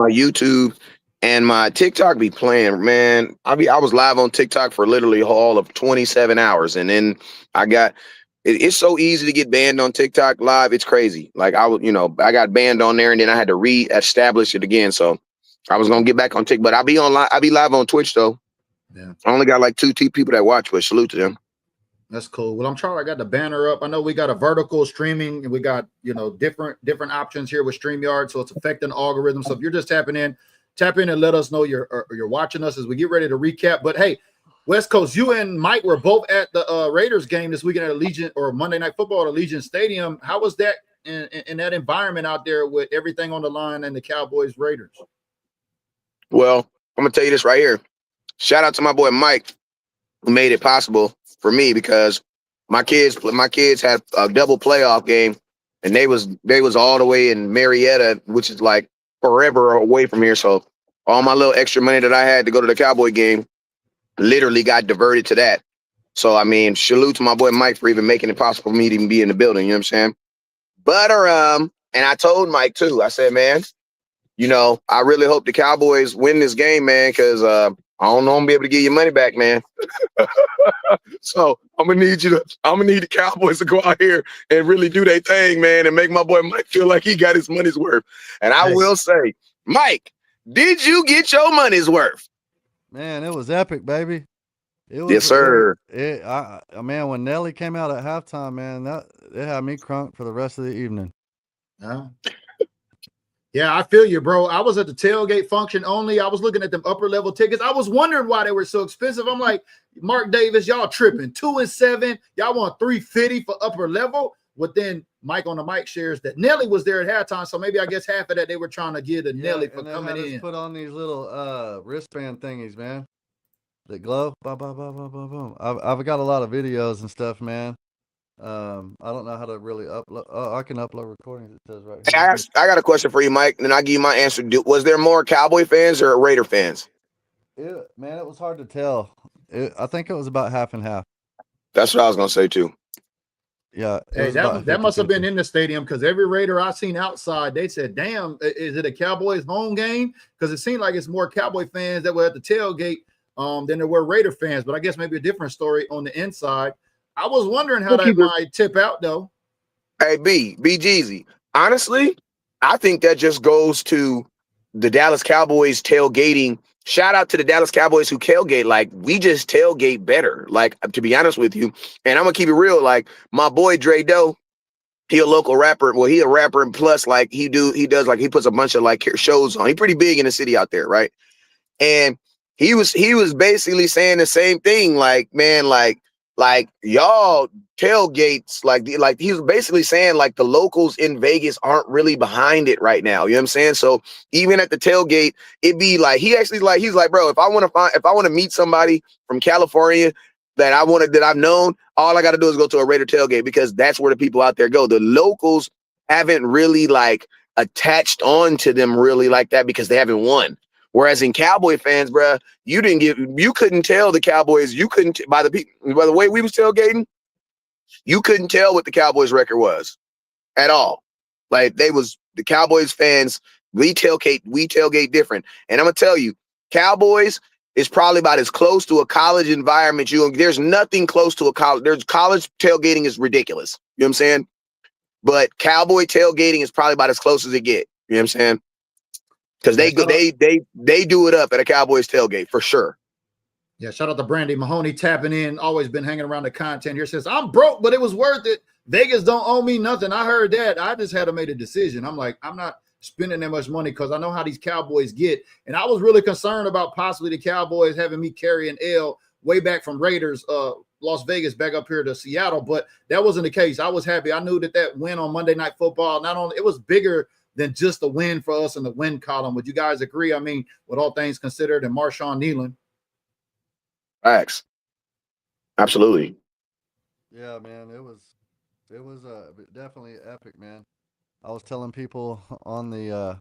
my YouTube and my TikTok be playing, man. I was live on TikTok for literally all of 27 hours. And then I got it's so easy to get banned on TikTok live. It's crazy. Like I was, I got banned on there and then I had to re-establish it again. So I was gonna get back on TikTok, but I'll be live on Twitch though. Yeah. I only got like two people that watch, but salute to them. That's cool. Well, I got the banner up. I know we got a vertical streaming and we got, different options here with StreamYard. So it's affecting the algorithm. So if you're just tapping in, tap in and let us know you're watching us as we get ready to recap. But hey, West Coast, you and Mike were both at the Raiders game this weekend at Allegiant or Monday Night Football at Allegiant Stadium. How was that in that environment out there with everything on the line and the Cowboys Raiders? Well, I'm gonna tell you this right here. Shout out to my boy Mike, who made it possible for me because my kids had a double playoff game, and they was all the way in Marietta, which is like forever away from here. So all my little extra money that I had to go to the Cowboy game literally got diverted to that. So I mean, salute to my boy Mike for even making it possible for me to even be in the building. You know what I'm saying? But and I told Mike too. I said, man, I really hope the Cowboys win this game, man, because I don't know I'm gonna be able to get your money back, man. So I'm gonna need the Cowboys to go out here and really do their thing, man, and make my boy Mike feel like he got his money's worth. And I will say, Mike, did you get your money's worth? Man, it was epic, baby. It was, yes, sir. Man, when Nelly came out at halftime, man, it had me crunk for the rest of the evening. Yeah, I feel you, bro. I was at the tailgate function only. I was looking at them upper level tickets. I was wondering why they were so expensive. I'm like, Mark Davis, y'all tripping. 2 and 7. Y'all want $350 for upper level. But then Mike on the mic shares that Nelly was there at halftime. So maybe I guess half of that they were trying to get Nelly for coming in. Put on these little wristband thingies, man. That glow. Boom, boom, boom, boom, boom, boom. I've got a lot of videos and stuff, man. I don't know how to really upload. I can upload recordings. It says right here. Hey, I got a question for you, Mike, and I'll give you my answer. Was there more Cowboy fans or Raider fans? Man, it was hard to tell. I think it was about half and half. That's what I was gonna say too. Yeah. Hey, that must have been in the stadium because every Raider I seen outside, they said, "Damn, is it a Cowboys home game?" Because it seemed like it's more Cowboy fans that were at the tailgate than there were Raider fans. But I guess maybe a different story on the inside. I was wondering how that might tip out, though. Hey, B Jeezy. Honestly, I think that just goes to the Dallas Cowboys tailgating. Shout out to the Dallas Cowboys who tailgate. Like, we just tailgate better. Like, to be honest with you, and I'm gonna keep it real. Like, my boy Dre Doe, he a local rapper. Well, he a rapper, and plus, like, he does like he puts a bunch of like shows on. He pretty big in the city out there, right? And he was basically saying the same thing. Like, man, like y'all tailgates, like he was basically saying like the locals in Vegas aren't really behind it right now. You know what I'm saying? So even at the tailgate, it'd be like he's like, bro, if I want to meet somebody from California that I've known, all I got to do is go to a Raider tailgate because that's where the people out there go. The locals haven't really like attached on to them really like that because they haven't won. Whereas in Cowboy fans, bro, you couldn't tell the Cowboys. You couldn't by the way we was tailgating. You couldn't tell what the Cowboys record was at all. Like the Cowboys fans, we tailgate different. And I'm gonna tell you, Cowboys is probably about as close to a college environment. There's nothing close to a college. There's college tailgating is ridiculous. You know what I'm saying? But Cowboy tailgating is probably about as close as it get. You know what I'm saying? Because they do it up at a Cowboys tailgate for sure. Yeah, shout out to Brandy Mahoney tapping in. Always been hanging around the content here. Says I'm broke, but it was worth it. Vegas don't owe me nothing. I heard that. I just had to make a decision. I'm like, I'm not spending that much money because I know how these Cowboys get. And I was really concerned about possibly the Cowboys having me carry an L way back from Raiders, Las Vegas back up here to Seattle. But that wasn't the case. I was happy. I knew that win on Monday Night Football, not only it was bigger than just a win for us in the win column. Would you guys agree? I mean, with all things considered, and Marshawn Kneeland. Facts. Absolutely. Yeah, man, it was definitely epic, man. I was telling people on the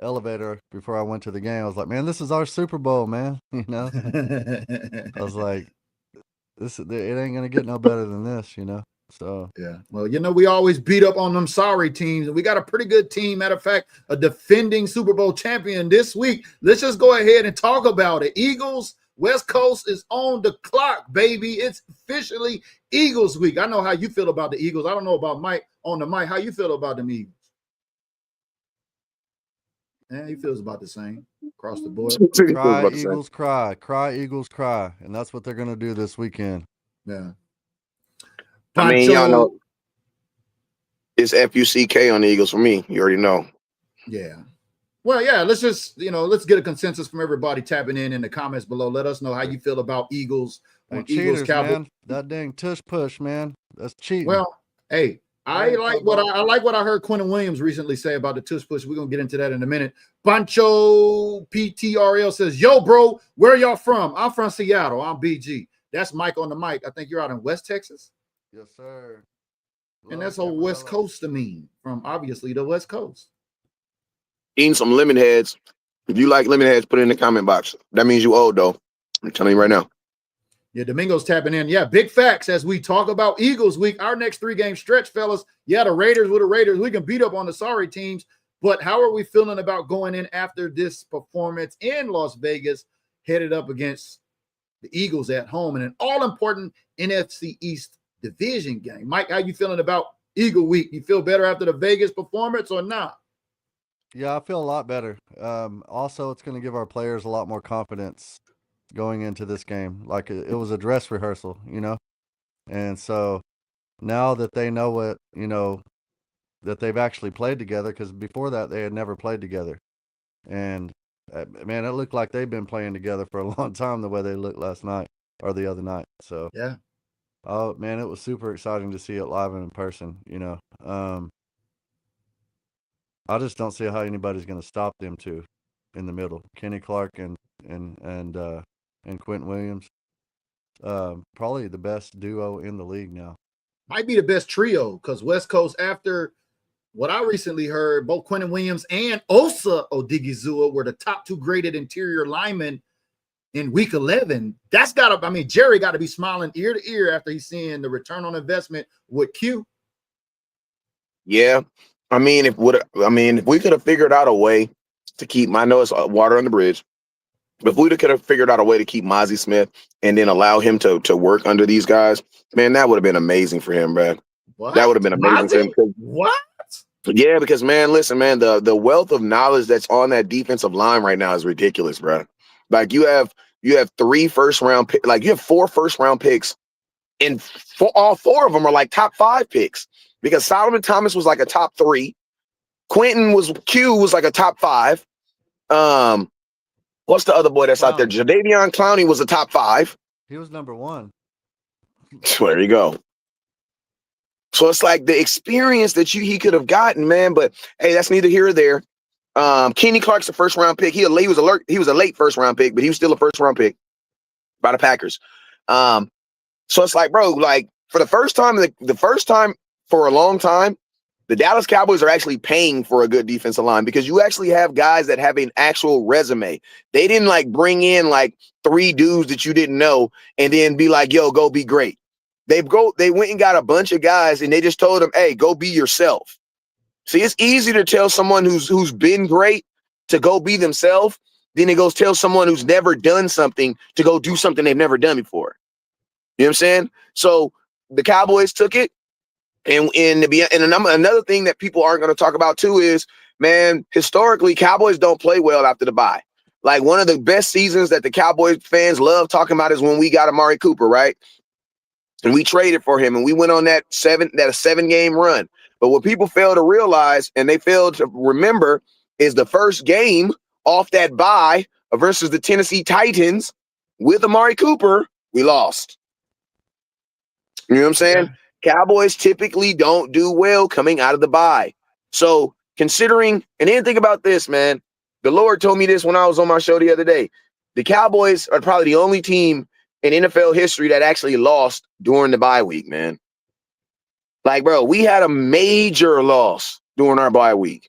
elevator before I went to the game, I was like, man, this is our Super Bowl, man. You know, I was like, it ain't gonna get no better than this, you know. So yeah. Well, we always beat up on them sorry teams, and we got a pretty good team. Matter of fact, a defending Super Bowl champion this week. Let's just go ahead and talk about it. Eagles, West Coast is on the clock, baby. It's officially Eagles week. I know how you feel about the Eagles. I don't know about Mike on the mic. How you feel about them Eagles? Yeah, he feels about the same across the board. cry, Eagles, cry. Cry, Eagles, cry. And that's what they're going to do this weekend. Yeah. I mean, y'all know it's FUCK on the Eagles for me. You already know. Yeah. Well, yeah, let's just, let's get a consensus from everybody tapping in the comments below. Let us know how you feel about Eagles on Eagles Cowboys. Man. That dang tush push, man. That's cheating. Well, hey, I like what I heard Quentin Williams recently say about the tush push. We're going to get into that in a minute. Pancho PTRL says, yo, bro, where y'all from? I'm from Seattle. I'm BG. That's Mike on the mic. I think you're out in West Texas. Yes, sir. And that's whole West Coast to me, from obviously the West Coast. Eating some lemon heads. If you like lemon heads, put it in the comment box. That means you old, though. I'm telling you right now. Yeah, Domingo's tapping in. Yeah, big facts as we talk about Eagles week. Our next 3-game stretch, fellas. Yeah, the Raiders with the Raiders. We can beat up on the sorry teams. But how are we feeling about going in after this performance in Las Vegas, headed up against the Eagles at home in an all-important NFC East division game? Mike, how you feeling about Eagle week? You feel better after the Vegas performance or not? Yeah, I feel a lot better. Also, it's going to give our players a lot more confidence going into this game. Like it was a dress rehearsal, And so now that they know what, that they've actually played together, because before that they had never played together. And man, it looked like they've been playing together for a long time the way they looked last night or the other night. So yeah. Oh man, it was super exciting to see it live and in person, I just don't see how anybody's going to stop them two in the middle. Kenny Clark and Quentin Williams. Probably the best duo in the league now. Might be the best trio, because West Coast, after what I recently heard, both Quentin Williams and Osa Odigizua were the top 2 graded interior linemen in week 11. That's Jerry got to be smiling ear to ear after he's seeing the return on investment with Q. Yeah. I mean, if we could have figured out a way to keep, I know it's water on the bridge, but if we could have figured out a way to keep Mozzie Smith and then allow him to work under these guys, man, that would have been amazing for him, man. What? That would have been amazing for him. What? Yeah, because man, listen, man, the wealth of knowledge that's on that defensive line right now is ridiculous, bro. Like you have 3 first-round picks, like you have 4 first-round picks, and all 4 of them are like top 5 picks. Because Solomon Thomas was like a top 3. Q was like a top 5. What's the other boy that's out there? Jadeveon Clowney was a top 5. He was number 1. So there you go. So it's like the experience that he could have gotten, man. But hey, that's neither here or there. Kenny Clark's a first-round pick. He was a late first-round pick, but he was still a first-round pick by the Packers. So it's like, bro, like for the first time for a long time, the Dallas Cowboys are actually paying for a good defensive line, because you actually have guys that have an actual resume. They didn't like bring in like 3 dudes that you didn't know and then be like, yo, go be great. They went and got a bunch of guys and they just told them, hey, go be yourself. See, it's easy to tell someone who's been great to go be themselves. Then it goes tell someone who's never done something to go do something they've never done before. You know what I'm saying? So the Cowboys took it. And another thing that people aren't going to talk about too is, man, historically, Cowboys don't play well after the bye. Like one of the best seasons that the Cowboys fans love talking about is when we got Amari Cooper, right? And we traded for him and we went on that 7-game run. But what people fail to realize and they fail to remember is the first game off that bye versus the Tennessee Titans with Amari Cooper, we lost. You know what I'm saying? Yeah. Cowboys typically don't do well coming out of the bye. So considering, and then think about this, man. The Lord told me this when I was on my show the other day. The Cowboys are probably the only team in NFL history that actually lost during the bye week, man. Like, bro, we had a major loss during our bye week.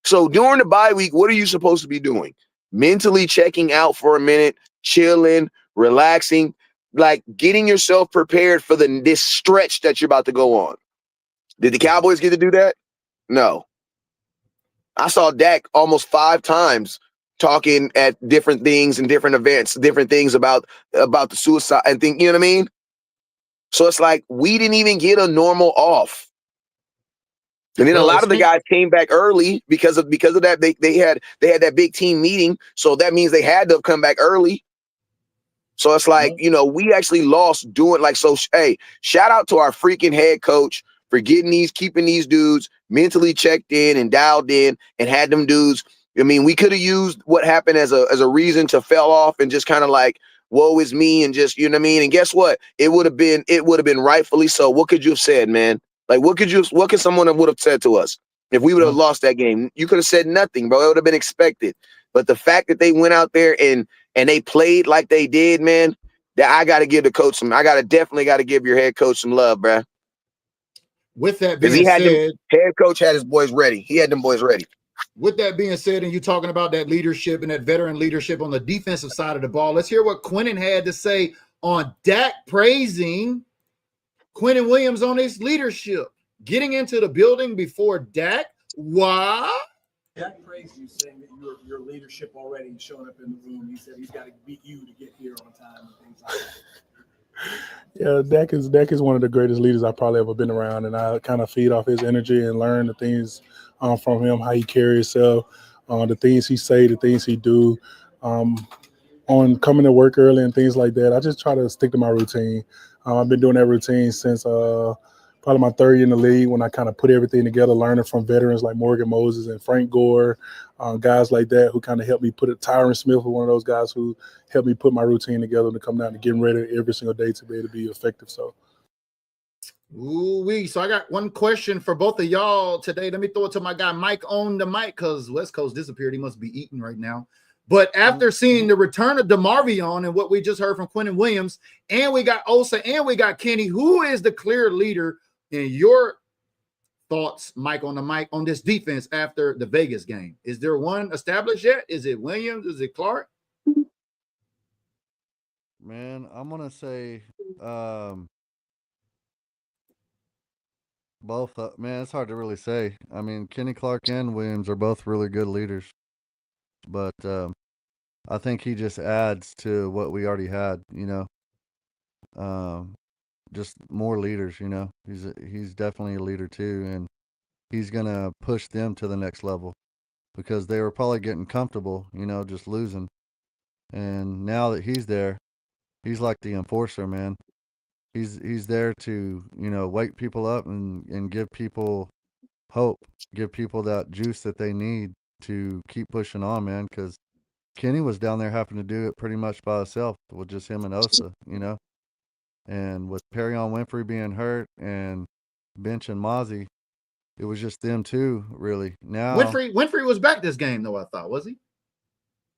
So during the bye week, what are you supposed to be doing? Mentally checking out for a minute, chilling, relaxing. like getting yourself prepared for this stretch that you're about to go on. Did the Cowboys get to do that? No. I saw Dak almost 5 times talking at different things and different events, different things about the suicide and think, you know what I mean? So it's like we didn't even get a normal off. And then a lot of the guys came back early because of that. They had that big team meeting. So that means they had to have come back early. So it's like, you know, we actually lost doing like, so hey, shout out to our freaking head coach for keeping these dudes mentally checked in and dialed in and had them dudes. I mean, we could have used what happened as a reason to fell off and just kind of like, woe is me, and just, you know what I mean? And guess what? It would have been rightfully so. What could you have said, man? Like, what could someone have said to us if we would have lost that game? You could have said nothing, bro. It would have been expected. But the fact that they went out there and they played like they did, man, that I got to give the coach some. Definitely got to give your head coach some love, bro. With that being said, head coach had his boys ready. He had them boys ready. With that being said, and you talking about that leadership and that veteran leadership on the defensive side of the ball, let's hear what Quinnen had to say on Dak praising Quinnen Williams on his leadership. Getting into the building before Dak. Why? Dak praised you, saying that your leadership already showing up in the room. He said he's got to beat you to get here on time and things like that. Yeah, Dak is one of the greatest leaders I've probably ever been around, and I kind of feed off his energy and learn the things from him, how he carries himself, the things he say, the things he do, on coming to work early and things like that. I just try to stick to my routine. I've been doing that routine since probably my 3rd year in the league, when I kind of put everything together, learning from veterans like Morgan Moses and Frank Gore, guys like that who kind of helped me put it. Tyron Smith was one of those guys who helped me put my routine together to come down to getting ready every single day to be able to be effective. So. Ooh-wee. So I got one question for both of y'all today. Let me throw it to my guy Mike on the mic, because West Coast disappeared. He must be eating right now. But after seeing the return of DeMarvion and what we just heard from Quinnen Williams, and we got Osa and we got Kenny, who is the clear leader in your thoughts, Mike on the mic, on this defense after the Vegas game? Is there one established yet? Is it Williams? Is it Clark? Man, I'm going to say both. Man, it's hard to really say. I mean, Kenny Clark and Williams are both really good leaders. But I think he just adds to what we already had, you know. Just more leaders, you know. He's definitely a leader too, and he's gonna push them to the next level, because they were probably getting comfortable, you know, just losing. And now that he's there, he's like the enforcer, man. He's there to, you know, wake people up and give people hope, give people that juice that they need to keep pushing on, man. Because Kenny was down there having to do it pretty much by himself with just him and Osa, you know. And with Perrion Winfrey being hurt and Bench and Mozzie, it was just them two, really. Now Winfrey was back this game, though, I thought. Was he?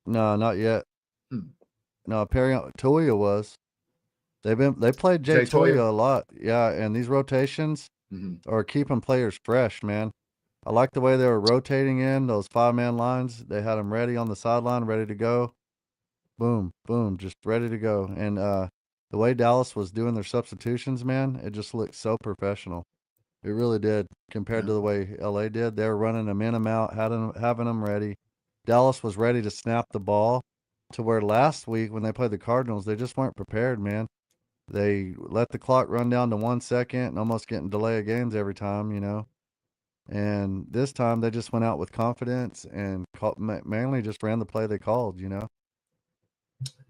No, not yet. No, Perrion Toya was. They played Jay Toya a lot. Yeah, and these rotations are keeping players fresh, man. I like the way they were rotating in those 5-man lines. They had them ready on the sideline, ready to go. Boom, boom, just ready to go. And the way Dallas was doing their substitutions, man, it just looked so professional. It really did, compared to the way LA did. They were running them in and out, having them ready. Dallas was ready to snap the ball, to where last week when they played the Cardinals, they just weren't prepared, man. They let the clock run down to 1 second and almost getting delay of games every time, you know. And this time they just went out with confidence and mainly just ran the play they called, you know.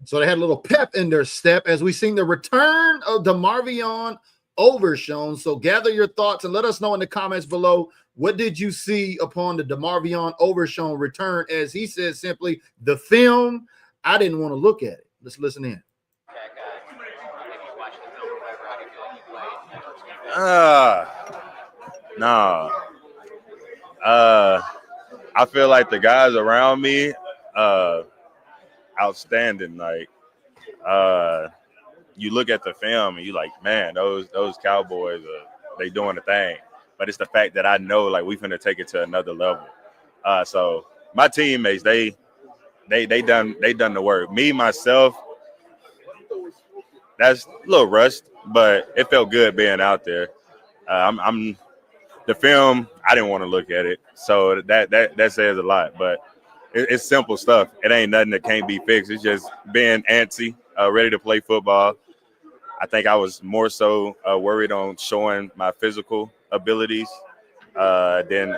So they had a little pep in their step as we seen the return of DeMarvion Overshown. So gather your thoughts and let us know in the comments below, what did you see upon the DeMarvion Overshown return? As he said simply, the film, I didn't want to look at it. Let's listen in. No. I feel like the guys around me, outstanding. Like, you look at the film and you like, man, those Cowboys they doing the thing. But it's the fact that I know, like, we finna take it to another level. So my teammates, they done the work. Me myself, that's a little rushed, but it felt good being out there. I'm the film. I didn't want to look at it, so that says a lot. But it's simple stuff. It ain't nothing that can't be fixed. It's just being antsy, ready to play football. I think I was more so worried on showing my physical abilities than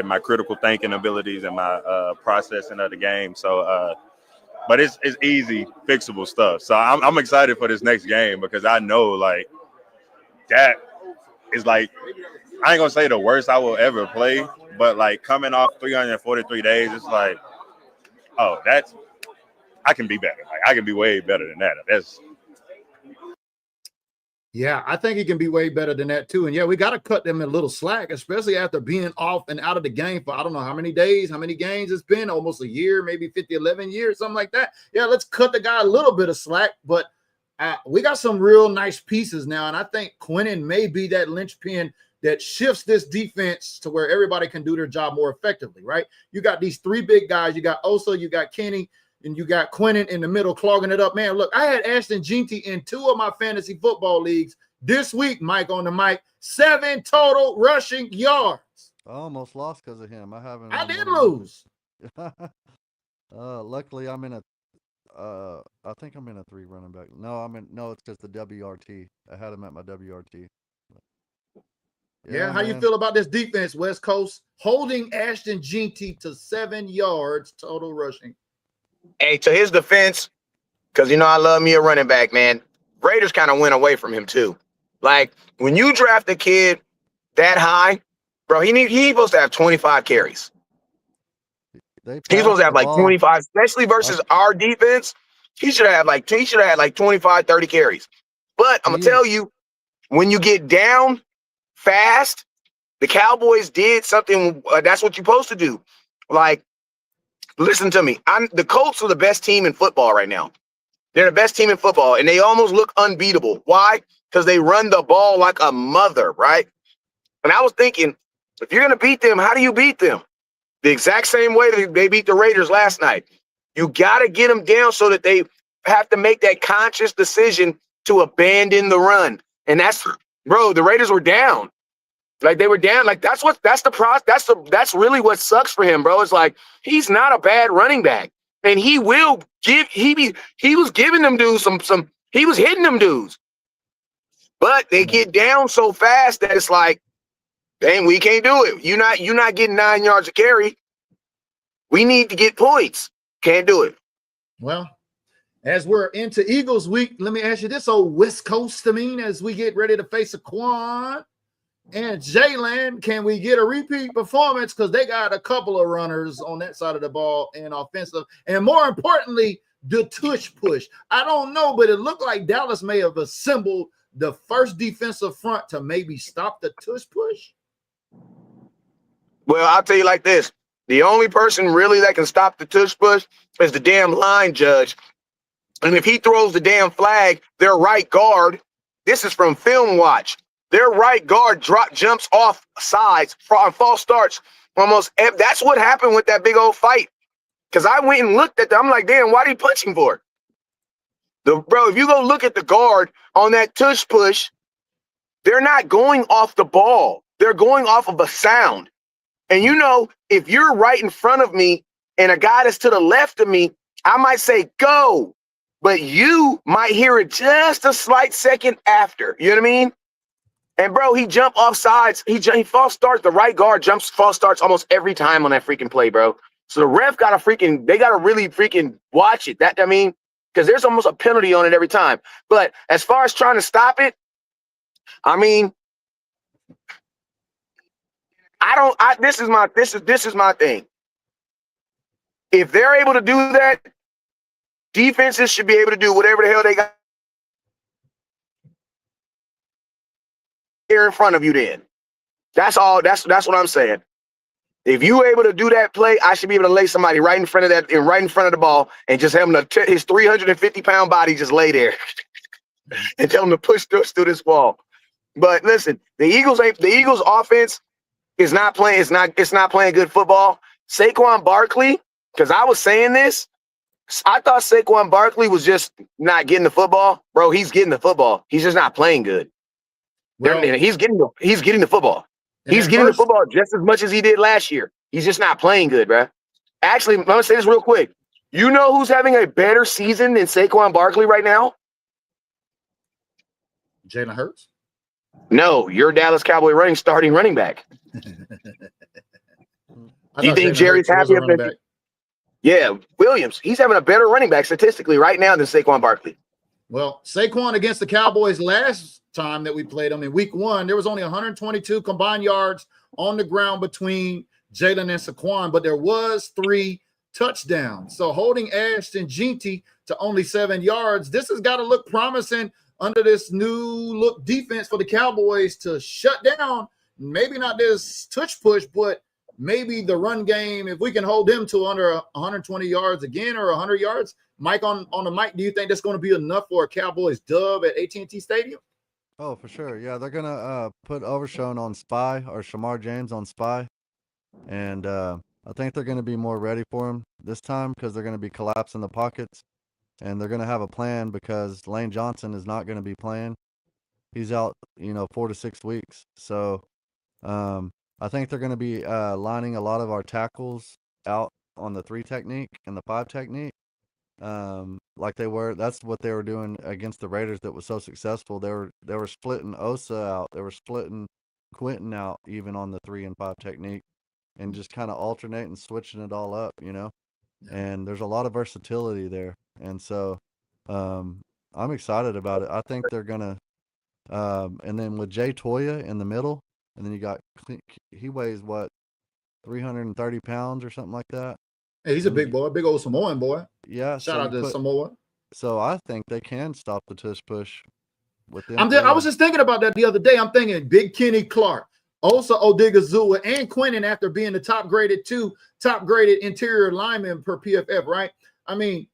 my critical thinking abilities and my processing of the game. So, but it's easy, fixable stuff. So I'm excited for this next game because I know like that is like, I ain't gonna say the worst I will ever play, but like coming off 343 days, it's like, oh, I can be better. Like I can be way better than that. Yeah, I think he can be way better than that too. And yeah, we got to cut them a little slack, especially after being off and out of the game for I don't know how many days, how many games it's been, almost a year, maybe 50, 11 years, something like that. Yeah, let's cut the guy a little bit of slack, but we got some real nice pieces now. And I think Quinnen may be that linchpin that shifts this defense to where everybody can do their job more effectively, right? You got these three big guys. You got Osa, you got Kenny, and you got Quinnen in the middle clogging it up. Man, look, I had Ashton Jeanty in 2 of my fantasy football leagues this week, Mike on the mic, 7 total rushing yards. I almost lost because of him. I did lose. Luckily, I'm in a I think I'm in a 3 running back. No, it's just the WRT. I had him at my WRT. Yeah, how you feel about this defense, West Coast, holding Ashton Jeanty to 7 yards total rushing? Hey, to his defense, because I love me a running back, man. Raiders kind of went away from him too. Like when you draft a kid that high, bro, he's supposed to have 25 carries. He's supposed to have like 25, especially versus our defense. He should have like 25, 30 carries. But I'm gonna tell you, when you get down fast, the Cowboys did something. That's what you're supposed to do. Like, listen to me. The Colts are the best team in football right now. They're the best team in football, and they almost look unbeatable. Why? Because they run the ball like a mother, right? And I was thinking, if you're going to beat them, how do you beat them? The exact same way they beat the Raiders last night. You got to get them down so that they have to make that conscious decision to abandon the run. And that's, bro, the Raiders were down. Like they were down. Like that's really what sucks for him, bro. It's like he's not a bad running back. And he will give he was giving them dudes he was hitting them dudes. But they get down so fast that it's like, dang, we can't do it. You're not getting 9 yards of carry. We need to get points. Can't do it. Well, as we're into Eagles week, let me ask you this, old West Coast, as we get ready to face Quan and Jalen, can we get a repeat performance? Because they got a couple of runners on that side of the ball and offensive. And more importantly, the tush push. I don't know, but it looked like Dallas may have assembled the first defensive front to maybe stop the tush push. Well, I'll tell you like this. The only person really that can stop the tush push is the damn line judge. And if he throws the damn flag, their right guard, this is from Film Watch, their right guard jumps off sides, false starts almost. That's what happened with that big old fight. Because I went and looked at them. I'm like, damn, why are they punching for it? Bro, if you go look at the guard on that tush push, they're not going off the ball. They're going off of a sound. And if you're right in front of me and a guy that's to the left of me, I might say go, but you might hear it just a slight second after. You know what I mean? And bro, he jumped off sides. He false starts. The right guard jumps false starts almost every time on that freaking play, bro. So the ref they got to really freaking watch it. Because there's almost a penalty on it every time. But as far as trying to stop it, this is my thing. If they're able to do that, defenses should be able to do whatever the hell they got here in front of you then. That's all. That's what I'm saying. If you able to do that play, I should be able to lay somebody right in front of that and right in front of the ball and just have him his 350-pound body just lay there and tell him to push through this ball. But listen, the Eagles offense is not playing. It's not playing good football. Saquon Barkley, because I was saying this, I thought Saquon Barkley was just not getting the football. Bro, he's getting the football. He's just not playing good. Well, He's getting the football. in He's that getting the first- football just as much as he did last year. He's just not playing good, bro. Actually, I'm gonna say this real quick. You know who's having a better season than Saquon Barkley right now? Jalen Hurts. No, your Dallas Cowboy starting running back. I You thought think Jalen Jerry's Hurts was happy a if running they- back. Yeah, Williams. He's having a better running back statistically right now than Saquon Barkley. Well, Saquon against the Cowboys last time that we played them in week 1, there was only 122 combined yards on the ground between Jalen and Saquon, but there was 3 touchdowns. So holding Ashton Jeanty to only 7 yards, this has got to look promising under this new look defense for the Cowboys to shut down. Maybe not this touch push, but maybe the run game. If we can hold them to under 120 yards again or 100 yards, Mike on the mic, do you think that's going to be enough for a Cowboys dub at AT&T Stadium? Oh, for sure. Yeah, they're gonna put Overshown on spy or Shamar James on spy, and I think they're gonna be more ready for him this time because they're gonna be collapsing the pockets, and they're gonna have a plan because Lane Johnson is not gonna be playing. He's out, 4 to 6 weeks. So, I think they're gonna be lining a lot of our tackles out on the 3 technique and the 5 technique. Like that's what they were doing against the Raiders that was so successful. They were splitting Osa out, they were splitting Quentin out even on the 3 and 5 technique and just kind of alternating, switching it all up, and there's a lot of versatility there. And so I'm excited about it. I think they're gonna and then with Jay Toya in the middle, and then you got, he weighs what, 330 pounds or something like that. Hey, he's a big boy, big old Samoan boy. Yeah. Shout out to Samoa. So I think they can stop the tush push with them. I was just thinking about that the other day. I'm thinking Big Kenny Clark, Osa Odigizua, and Quentin after being the top graded interior lineman per PFF, right? I mean,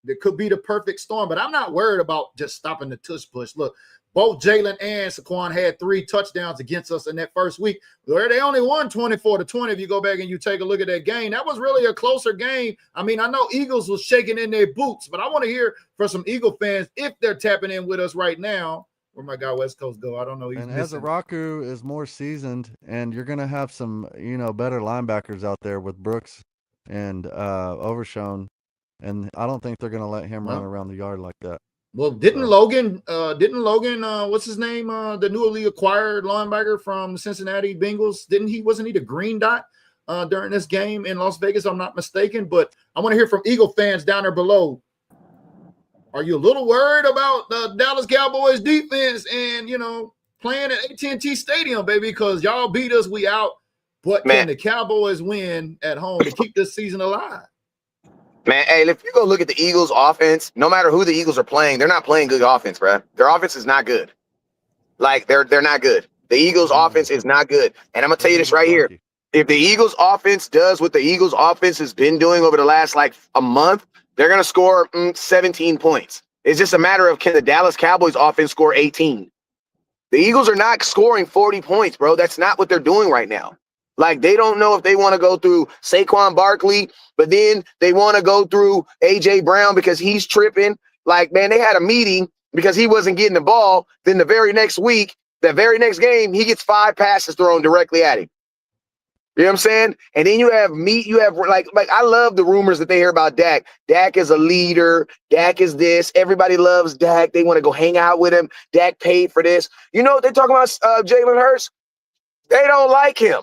it could be the perfect storm, but I'm not worried about just stopping the tush push. Look, both Jalen and Saquon had 3 touchdowns against us in that first week, where they only won 24-20. If you go back and you take a look at that game, that was really a closer game. I mean, I know Eagles was shaking in their boots, but I want to hear from some Eagle fans if they're tapping in with us right now. Where my guy West Coast go? I don't know. And Ezaraku is more seasoned, and you're going to have some, better linebackers out there with Brooks and Overshown, and I don't think they're going to let him run around the yard like that. Well, didn't Logan, what's his name? The newly acquired linebacker from the Cincinnati Bengals, wasn't he the green dot during this game in Las Vegas? I'm not mistaken, but I want to hear from Eagle fans down there below. Are you a little worried about the Dallas Cowboys defense and, playing at AT&T Stadium, baby? Because y'all beat us, we out. But can the Cowboys win at home to keep this season alive? Man, hey, if you go look at the Eagles' offense, no matter who the Eagles are playing, they're not playing good offense, bro. Their offense is not good. Like, they're not good. The Eagles' offense is not good. And I'm going to tell you this right here. If the Eagles' offense does what the Eagles' offense has been doing over the last, a month, they're going to score 17 points. It's just a matter of, can the Dallas Cowboys' offense score 18? The Eagles are not scoring 40 points, bro. That's not what they're doing right now. Like, they don't know if they want to go through Saquon Barkley, but then they want to go through A.J. Brown because he's tripping. Like, man, they had a meeting because he wasn't getting the ball. Then the very next week, the very next game, he gets 5 passes thrown directly at him. You know what I'm saying? And then you have I love the rumors that they hear about Dak. Dak is a leader. Dak is this. Everybody loves Dak. They want to go hang out with him. Dak paid for this. You know what they're talking about, Jalen Hurts? They don't like him.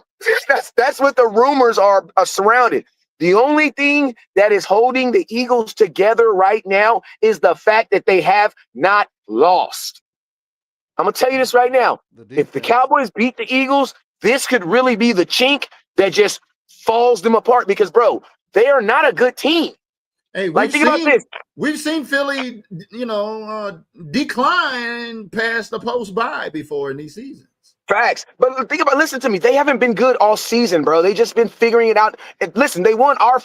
That's what the rumors are surrounded. The only thing that is holding the Eagles together right now is the fact that they have not lost. I'm going to tell you this right now. If the Cowboys beat the Eagles, this could really be the chink that just falls them apart because, bro, they are not a good team. Hey, think about this. We've seen Philly, decline past the post-bye before in these seasons. Facts. But listen to me. They haven't been good all season, bro. They just been figuring it out. And listen, they won our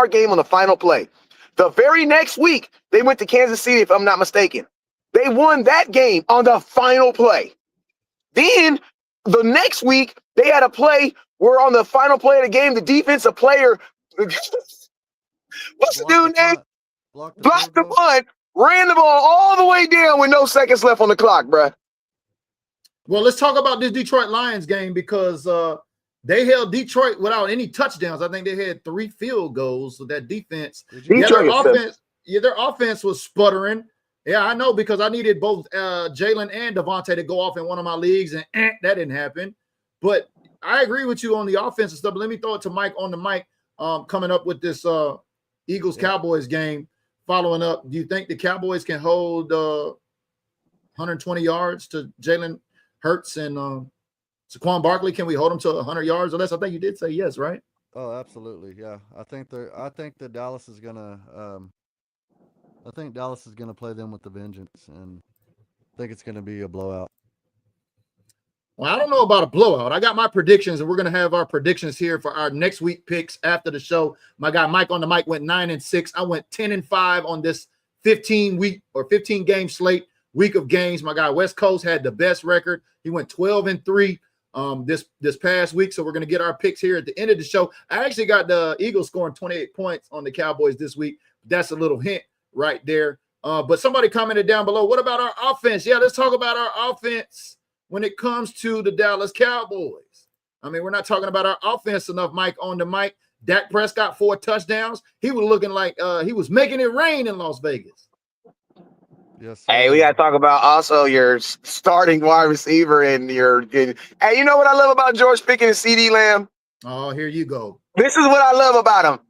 game on the final play. The very next week, they went to Kansas City, if I'm not mistaken. They won that game on the final play. Then the next week, they had a play where on the final play of the game, the defensive player, what's the dude's name? Blocked the blocked field the goal? punt, ran the ball all the way down with no seconds left on the clock, bruh. Well, let's talk about this Detroit Lions game because they held Detroit without any touchdowns. I think they had 3 field goals with that defense. Did you Yeah, Detroit their offense was sputtering. Yeah, I know because I needed both Jalen and Devontae to go off in one of my leagues, and that didn't happen. But I agree with you on the offensive stuff. But let me throw it to Mike on the mic. Coming up with this Eagles-Cowboys game, following up, do you think the Cowboys can hold 120 yards to Jalen Hurts and Saquon Barkley? Can we hold them to 100 yards or less? I think you did say yes, right? Oh, absolutely. Yeah. I think that Dallas is gonna play them with the vengeance, and I think it's gonna be a blowout. Well, I don't know about a blowout. I got my predictions, and we're going to have our predictions here for our next week picks after the show. My guy Mike on the mic went 9-6. I went 10-5 on this 15 game slate week of games. My guy West Coast had the best record. He went 12-3 this past week. So we're going to get our picks here at the end of the show. I actually got the Eagles scoring 28 points on the Cowboys this week. That's a little hint right there. But somebody commented down below, what about our offense? Yeah, let's talk about our offense when it comes to the Dallas Cowboys. I mean, we're not talking about our offense enough, Mike on the mic. Dak Prescott 4 touchdowns. He was looking like he was making it rain in Las Vegas. Yes. Hey, we got to talk about also your starting wide receiver and hey, you know what I love about George Pickens and CeeDee Lamb? Oh, here you go. This is what I love about them.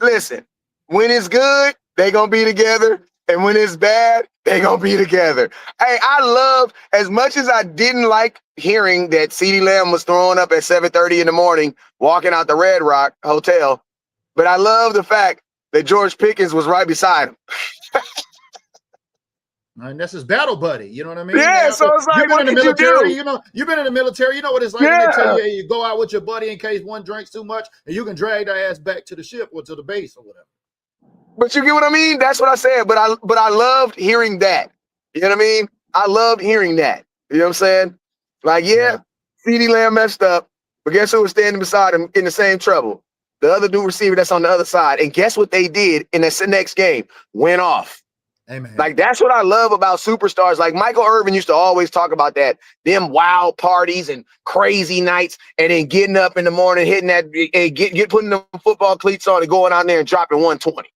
Listen, when it's good, they going to be together. And when it's bad, they going to be together. Hey, I love, as much as I didn't like hearing that CeeDee Lamb was throwing up at 7:30 in the morning, walking out the Red Rock Hotel, but I love the fact that George Pickens was right beside him. And that's his battle buddy. You know what I mean? Yeah, so it's like, you've been what in the did you military. do? You know, you've been in the military. You know what it's like when they tell you, hey, you go out with your buddy in case one drinks too much, and you can drag their ass back to the ship or to the base or whatever. But you get what I mean? That's what I said. But I loved hearing that. You know what I mean? I loved hearing that. You know what I'm saying? Like, yeah, CeeDee Lamb messed up, but guess who was standing beside him in the same trouble? The other new receiver that's on the other side. And guess what they did in the next game? Went off. Amen. Like, that's what I love about superstars. Like Michael Irvin used to always talk about that. Them wild parties and crazy nights, and then getting up in the morning, hitting that, get putting the football cleats on and going out there and dropping 120.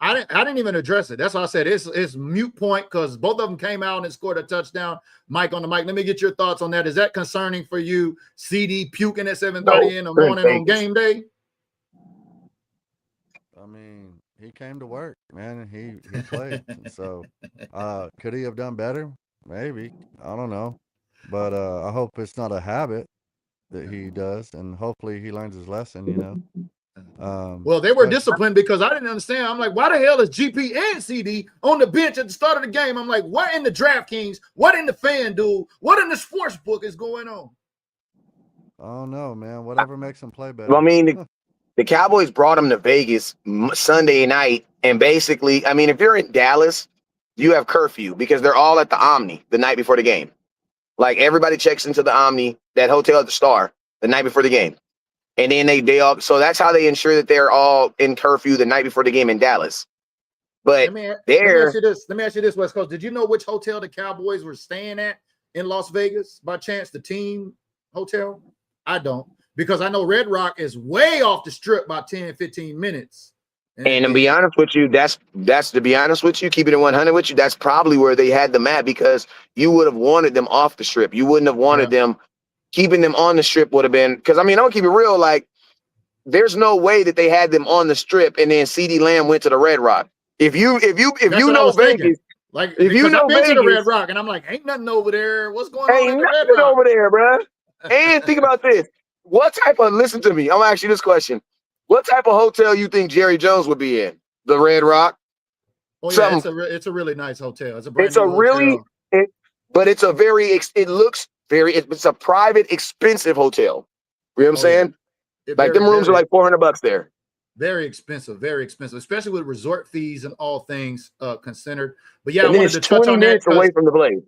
I didn't even address it. That's why I said it's mute point because both of them came out and scored a touchdown. Mike on the mic. Let me get your thoughts on that. Is that concerning for you? CD puking at 7:30 in the morning on game day? I mean, he came to work, man, and he played. So could he have done better? Maybe. I don't know. But I hope it's not a habit that he does, and hopefully he learns his lesson, you know. Well, they were disciplined because I didn't understand. I'm like, why the hell is GP and CD on the bench at the start of the game? I'm like, what in the DraftKings? What in the FanDuel? What in the sports book is going on? Oh no, man. Whatever makes him play better. Well, I mean, the Cowboys brought him to Vegas Sunday night, and basically, I mean, if you're in Dallas, you have curfew because they're all at the Omni the night before the game. Like, everybody checks into the Omni, that hotel at the Star, the night before the game. And then they all, so that's how they ensure that they're all in curfew the night before the game in Dallas. But let me ask you this, West Coast. Did you know which hotel the Cowboys were staying at in Las Vegas by chance? The team hotel? I don't, because I know Red Rock is way off the strip by 10, 15 minutes. And to be honest with you, that's to be honest with you, keeping it 100 with you, that's probably where they had them at, because you would have wanted them off the strip. You wouldn't have wanted them. Keeping them on the strip would have been, because I mean, I'm gonna keep it real. Like, there's no way that they had them on the strip and then CeeDee Lamb went to the Red Rock. If you know Vegas, like, if you know I've been Vegas, to the Red Rock, and I'm like, ain't nothing over there. What's going on ain't in the Red nothing Rock over there, bro. And think about this: what type of, listen to me, I'm gonna ask you this question: what type of hotel you think Jerry Jones would be in? The Red Rock? Oh yeah, it's a really nice hotel. It's a brand new hotel. But it's a very, it looks very, it's a private, expensive hotel. You know what I'm saying? Like, them rooms are like $400 there. Very expensive, especially with resort fees and all things considered. But yeah, and I wanted to touch on that away from the Blaze.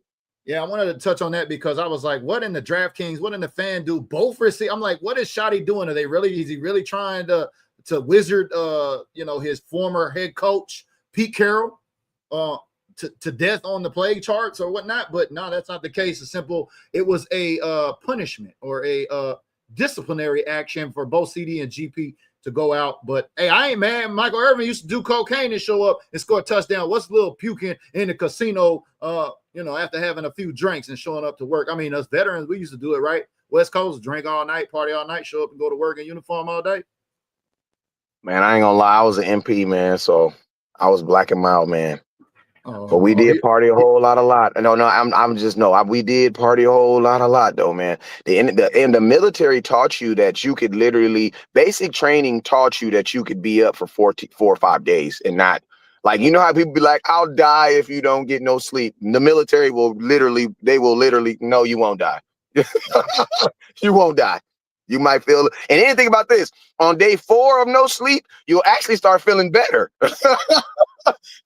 Yeah, I wanted to touch on that because I was like, what in the DraftKings, what in the FanDuel, both receive? I'm like, what is Shotty doing? Is he really trying to wizard his former head coach Pete Carroll to death on the plague charts or whatnot. But no, that's not the case. It was a punishment or a disciplinary action for both CD and GP to go out. But hey, I ain't mad. Michael Irvin used to do cocaine and show up and score a touchdown. What's a little puking in the casino, after having a few drinks and showing up to work? I mean, us veterans, we used to do it, right? West Coast, drink all night, party all night, show up and go to work in uniform all day. Man, I ain't gonna lie, I was an MP, man, so I was black and mild, man. But we did party a whole lot. We did party a whole lot though, man. The military taught you that you could literally, basic training taught you that you could be up for 4 or 5 days and not, like, you know how people be like, I'll die if you don't get no sleep. The military will literally, no, you won't die. You won't die. You might feel, and anything about this, on day 4 of no sleep, you'll actually start feeling better.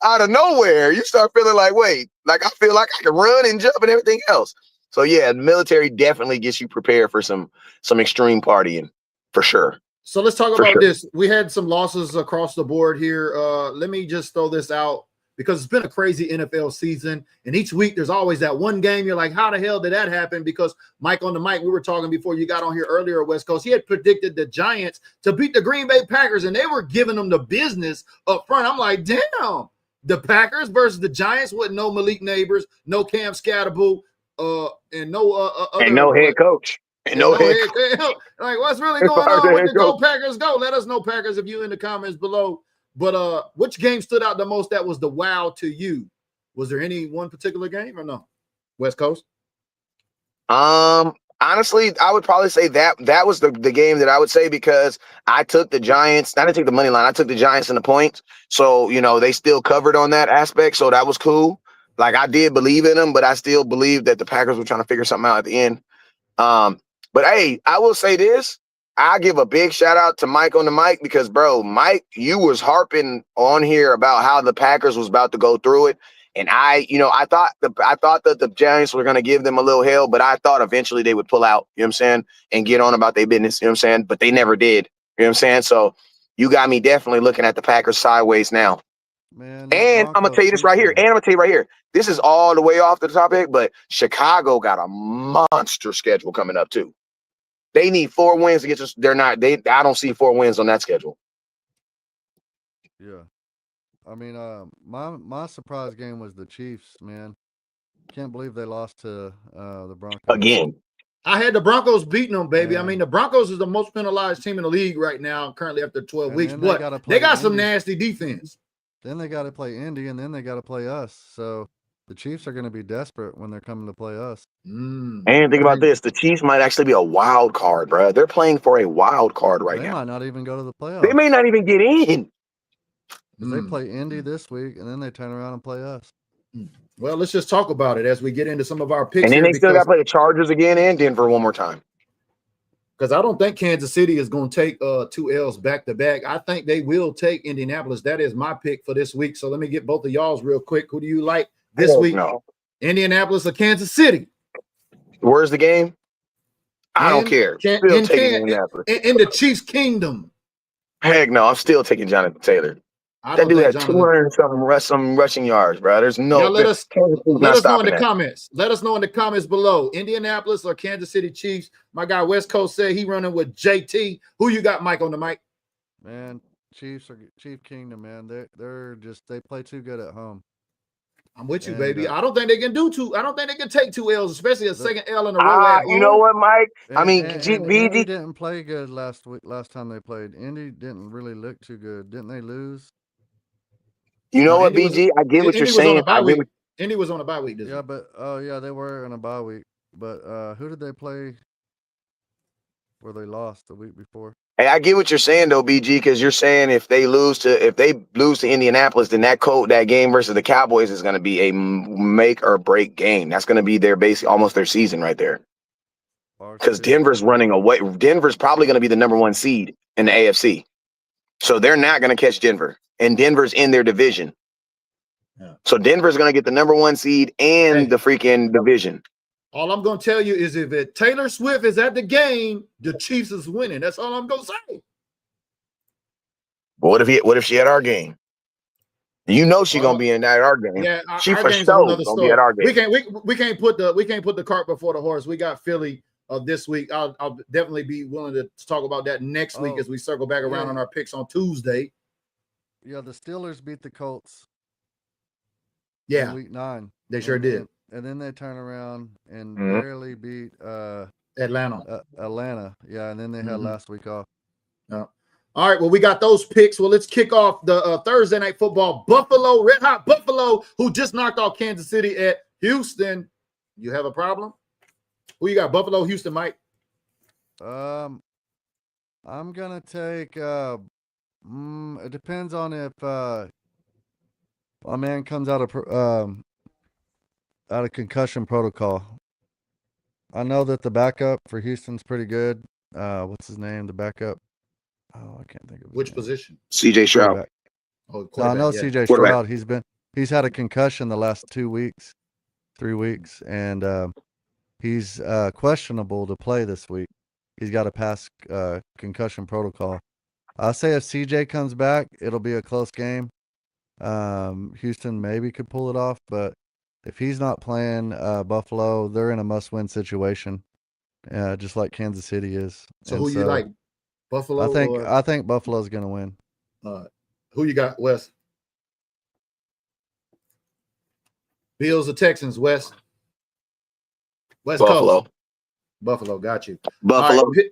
Out of nowhere, you start feeling like, wait, like I feel like I can run and jump and everything else. So yeah, the military definitely gets you prepared for some extreme partying, for sure. So let's talk about this. We had some losses across the board here. Let me just throw this out because it's been a crazy NFL season. And each week there's always that one game you're like, how the hell did that happen? Because Mike on the mic, we were talking before you got on here earlier, West Coast. He had predicted the Giants to beat the Green Bay Packers, and they were giving them the business up front. I'm like, damn, the Packers versus the Giants with no Malik Neighbors, no Cam Scatterbull, and no head coach. And no head coach. Like, what's really going on with the Go Packers Go? Let us know, Packers, if you in the comments below. But which game stood out the most that was the wow to you? Was there any one particular game or no? West Coast? Honestly, I would probably say that was the game that I would say, because I took the Giants. I didn't take the money line. I took the Giants and the points. So, they still covered on that aspect. So that was cool. Like, I did believe in them, but I still believe that the Packers were trying to figure something out at the end. But hey, I will say this. I give a big shout out to Mike on the mic, because, bro, Mike, you was harping on here about how the Packers was about to go through it. And I thought that the Giants were going to give them a little hell, but I thought eventually they would pull out, you know what I'm saying, and get on about their business, you know what I'm saying? But they never did, you know what I'm saying? So you got me definitely looking at the Packers sideways now. Man, and I'm going to tell you this right here. This is all the way off the topic, but Chicago got a monster schedule coming up too. They need 4 wins to get to. I don't see 4 wins on that schedule. Yeah. I mean, my surprise game was the Chiefs, man. Can't believe they lost to the Broncos again. I had the Broncos beating them, baby. Yeah. I mean, the Broncos is the most penalized team in the league right now, currently after 12 weeks. But they got some nasty defense. Then they got to play Indy, and then they got to play us. So the Chiefs are going to be desperate when they're coming to play us. And think about this: the Chiefs might actually be a wild card, bro. They're playing for a wild card right now. They might not even go to the playoffs. They may not even get in. They play Indy this week, and then they turn around and play us. Well, let's just talk about it as we get into some of our picks. And then they still got to play the Chargers again and Denver one more time. Because I don't think Kansas City is going to take 2 L's back to back. I think they will take Indianapolis. That is my pick for this week. So let me get both of y'all's real quick. Who do you like this week? No. Indianapolis or Kansas City? Where's the game? I don't care. Still taking Indianapolis. In the Chiefs' kingdom. Heck no, I'm still taking Jonathan Taylor. That dude had 200 some rushing yards, bro. There's no. Now let us know in the comments. Let us know in the comments below. Indianapolis or Kansas City Chiefs? My guy West Coast said he running with JT. Who you got, Mike, on the mic? Man, Chiefs are Chief Kingdom, man. They play too good at home. I'm with you, baby. I don't think they can do 2. I don't think they can take 2 L's, especially a second L in a row. You know what, Mike? Indy didn't play good last time they played. Indy didn't really look too good. Didn't they lose? You know what, BG? I get what you're saying. Indy was on a bye week. Yeah, but they were in a bye week. But who did they play where they lost the week before? Hey, I get what you're saying though, BG, because you're saying if they lose to Indianapolis, then that game versus the Cowboys is going to be a make or break game. That's going to be almost their season right there. Because Denver's running away. Denver's probably going to be the number 1 seed in the AFC, so they're not going to catch Denver, and Denver's in their division. Yeah. So Denver's going to get the number 1 seed and the freaking division. All I'm going to tell you is if Taylor Swift is at the game, the Chiefs is winning. That's all I'm going to say. But what if she had our game? You know she Well, gonna be in that our game. Yeah, She our for game's sure another gonna be at our story. game. We can't put the cart before the horse. We got Philly this week. I'll definitely be willing to talk about that next week Oh, as we circle back around yeah. on our picks on Tuesday. Yeah, the Steelers beat the Colts Yeah, in week 9. they sure did. And then they turn around and Mhm. barely beat Atlanta. Atlanta. Yeah, and then they had Mhm. last week off. All right, well, we got those picks. Well, let's kick off the Thursday night football. Buffalo, Red Hot Buffalo, who just knocked off Kansas City at Houston. You have a problem? Who you got? Buffalo, Houston, Mike? I'm gonna take it depends on if a man comes out of concussion protocol. I know that the backup for Houston's pretty good. What's his name? The backup. Oh, I can't think of his Which name. position? CJ Stroud. Quarterback. Oh, So I know yeah. CJ Quarterback. Stroud. He's had a concussion the last 2 weeks, 3 weeks, and he's questionable to play this week. He's got to pass concussion protocol. I say if CJ comes back, it'll be a close game. Houston maybe could pull it off, but if he's not playing, Buffalo, they're in a must-win situation, just like Kansas City is. So And who you like? Buffalo? I think Buffalo's gonna win. Who you got, Wes? Bills or Texans, West? West Buffalo. Coast. Buffalo, got you. Buffalo. All right,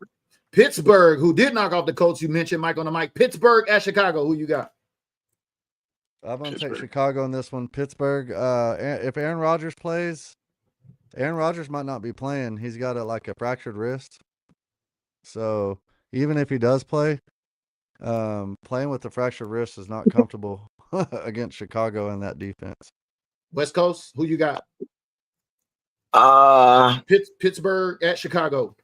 Pittsburgh, who did knock off the Colts, you mentioned, Mike on the mic. Pittsburgh at Chicago, who you got? I'm gonna take Pittsburgh. Chicago in this one. Pittsburgh. If Aaron Rodgers plays, Aaron Rodgers might not be playing. He's got a fractured wrist. So even if he does play, playing with the fractured wrist is not comfortable against Chicago and that defense. West Coast, who you got? Uh, Pittsburgh at Chicago.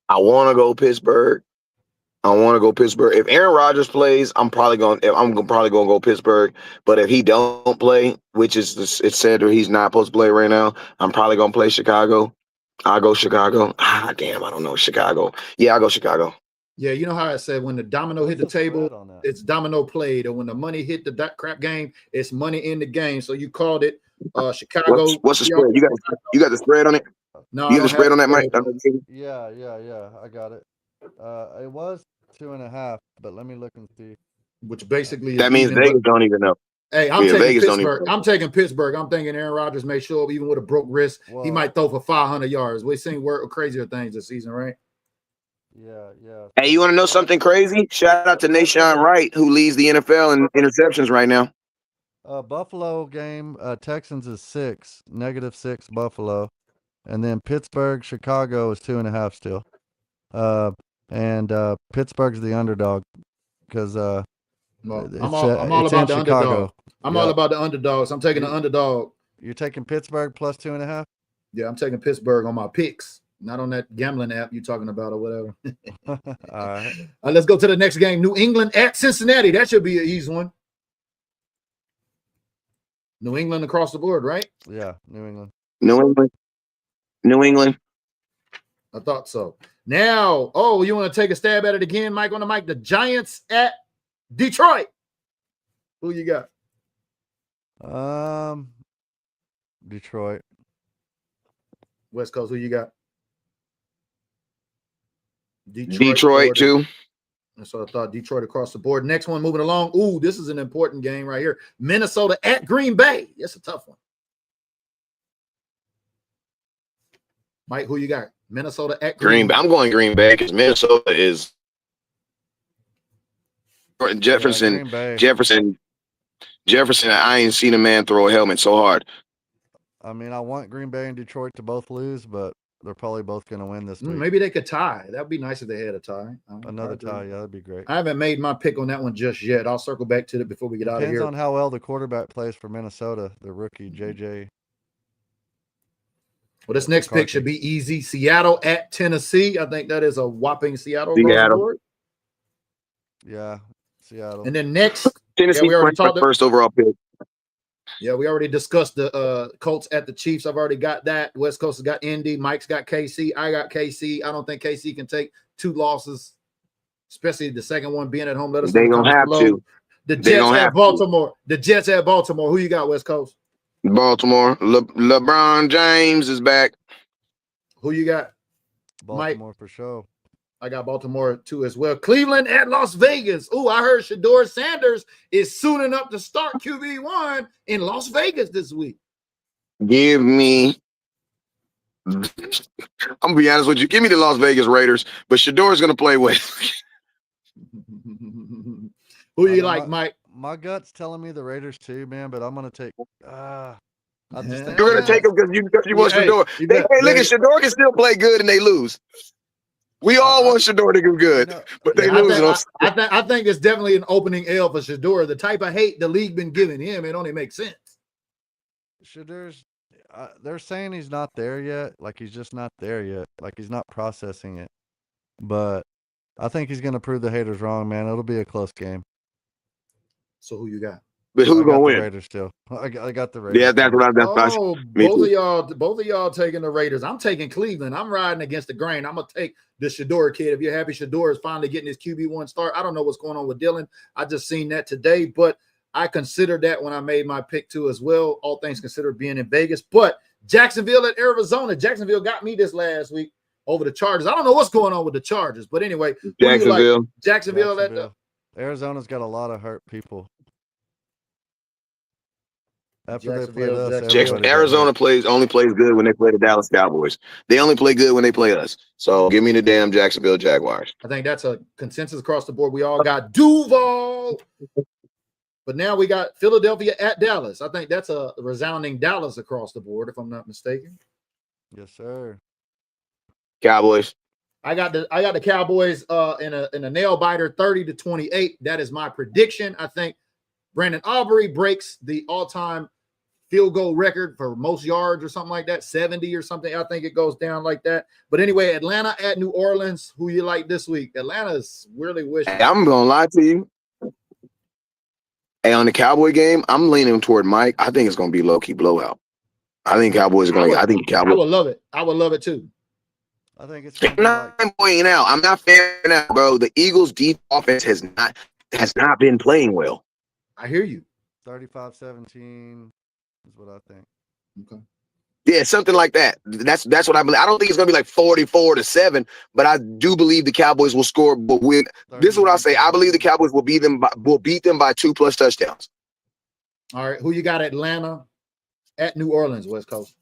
I want to go Pittsburgh. If Aaron Rodgers plays, I'm probably going to go Pittsburgh. But if he don't play, which is it's said that he's not supposed to play right now, I'm probably going to play Chicago. I'll go Chicago. Damn, I don't know Chicago. Yeah, I'll go Chicago. Yeah, you know how I said when the domino hit the table, it's domino played, and when the money hit that crap game, it's money in the game. So you called it Chicago. What's the spread? You got the spread on it? No, You got the spread on that, Mike? Yeah, I got it. It was 2.5, but let me look and see. Which basically that means Vegas don't even know. Hey, I'm taking Vegas Pittsburgh. I'm taking Pittsburgh. I'm thinking Aaron Rodgers may show up even with a broke wrist. Well, he might throw for 500 yards. We've seen crazier things this season, right? Yeah. Hey, you want to know something crazy? Shout out to Nashawn Wright, who leads the NFL in interceptions right now. Buffalo game, Texans is -6 Buffalo, and then Pittsburgh, Chicago is 2.5 still. And Pittsburgh's the underdog because I'm it's all about the Chicago. underdog. I'm all about the underdogs. I'm taking the underdog. You're taking Pittsburgh plus 2.5? Yeah, I'm taking Pittsburgh on my picks, not on that gambling app you're talking about or whatever. All right. Let's go to the next game. New England at Cincinnati. That should be an easy one. New England across the board, right? Yeah, New England. New England. I thought so. Now, you want to take a stab at it again, Mike on the mic? The Giants at Detroit. Who you got? Detroit. West Coast, who you got? Detroit too. That's what I thought. Detroit across the board. Next one, moving along. Ooh, this is an important game right here. Minnesota at Green Bay. That's a tough one. Mike, who you got? Minnesota at Green Bay. I'm going Green Bay because Minnesota is Jefferson. Yeah, Jefferson. I ain't seen a man throw a helmet so hard. I mean, I want Green Bay and Detroit to both lose, but they're probably both going to win this week. Maybe they could tie. That would be nice if they had a tie. Another tie, yeah, that'd be great. I haven't made my pick on that one just yet. I'll circle back to it before we get out of here. Depends on how well the quarterback plays for Minnesota, the rookie JJ. Well, this next pick should be easy. Seattle at Tennessee. I think that is a whopping Seattle. Yeah, Seattle. And then next, Tennessee we already talked first overall pick. Yeah, we already discussed the Colts at the Chiefs. I've already got that. West Coast has got Indy. Mike's got KC. I got KC. I don't think KC can take 2 losses. especially the second one being at home. Let us They know. gonna have below. to. The They Jets gonna at have to. Baltimore. The Jets at Baltimore. Who you got, West Coast? Baltimore. LeBron James is back. Who you got? Baltimore for sure. I got Baltimore too as well. Cleveland at Las Vegas. Oh, I heard Shador Sanders is suiting up to start QB1 in Las Vegas this week. Give me. I'm gonna be honest with you. Give me the Las Vegas Raiders, but Shador's gonna play with. Who you know, like, Mike? My gut's telling me the Raiders too, man, but I'm gonna take I just think You're gonna they're take them because you want Hey, Shador. you Hey, got- look at Shador can still play good and they lose. We all want Shador to do good, you know, but they Yeah, lose. I think it's definitely an opening L for Shador. The type of hate the league been giving him, it only makes sense. Shador's they're saying he's not there yet, like he's just not there yet, like he's not processing it. But I think he's gonna prove the haters wrong, man. It'll be a close game. So who you got? But who's I got gonna the win? Raiders still. I got the Raiders. Yeah, that's what I. Oh, Me both too. of y'all taking the Raiders. I'm taking Cleveland. I'm riding against the grain. I'm gonna take the Shador kid. If you're happy Shador is finally getting his QB1 start. I don't know what's going on with Dylan. I just seen that today, but I considered that when I made my pick too as well. All things considered, being in Vegas. But Jacksonville at Arizona. Jacksonville got me this last week over the Chargers. I don't know what's going on with the Chargers, but anyway, who do you like? Jacksonville. Jacksonville at the Arizona's got a lot of hurt people. After they Jacksonville, played us, Jacksonville. everybody got Arizona hurt. only plays good when they play the Dallas Cowboys. They only play good when they play us. So give me the damn Jacksonville Jaguars. I think that's a consensus across the board. We all got Duval. But now we got Philadelphia at Dallas. I think that's a resounding Dallas across the board, if I'm not mistaken. Yes, sir. Cowboys. I got the Cowboys in a nail biter 30-28. That is my prediction. I think Brandon Aubrey breaks the all-time field goal record for most yards or something like that, 70 or something. I think it goes down like that. But anyway, Atlanta at New Orleans. Who you like this week? Atlanta's really wishing. Hey, I'm gonna lie to you. Hey, on the Cowboy game, I'm leaning toward Mike. I think it's gonna be low-key blowout. I think Cowboys are gonna. I think I Cowboys. would love it. I would love it too. I think it's I'm gonna be not pointing out. I'm not fairing out, bro. The Eagles' deep offense has not been playing well. I hear you. 35-17 is what I think. Okay. Yeah, something like that. That's what I believe. I don't think it's gonna be like 44-7, but I do believe the Cowboys will score. But this is what I say. I believe the Cowboys will beat them by 2+ touchdowns. All right. Who you got? Atlanta at New Orleans, West Coast.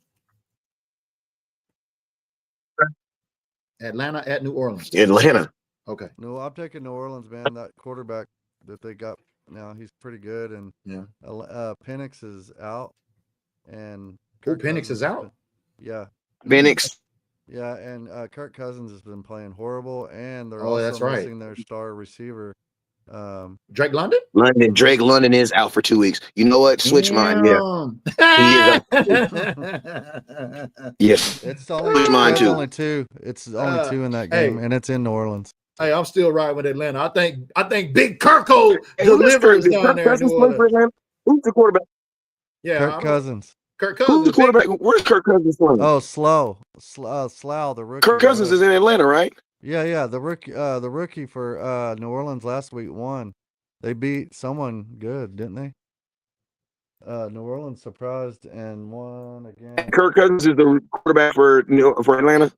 Atlanta at New Orleans. Atlanta. Okay. No, I'm taking New Orleans, man. That quarterback that they got now, he's pretty good. And Yeah. Penix is out, and Penix is out? Yeah. Penix. Yeah, and Kirk Cousins has been playing horrible, and they're Oh, that's also right. missing their star receiver. Drake London? Drake London is out for 2 weeks. You know what? Switch mine. Yeah. Yes. It's only mine too. only two. It's only two in that hey. game, and it's in New Orleans. Hey, I'm still riding with Atlanta. I think Big Kirko Hey, delivers Kirk down there. in Cousins New play Orleans. for Atlanta? Who's the quarterback? Yeah, Kirk Cousins. Kirk Who's Cousins. the quarterback? Where's Kirk Cousins from? Oh, Slough, the rookie. Kirk Cousins is in Atlanta, right? Yeah, the rookie for New Orleans last week won. They beat someone good, didn't they? New Orleans surprised and won again. Kirk Cousins is the quarterback for Atlanta.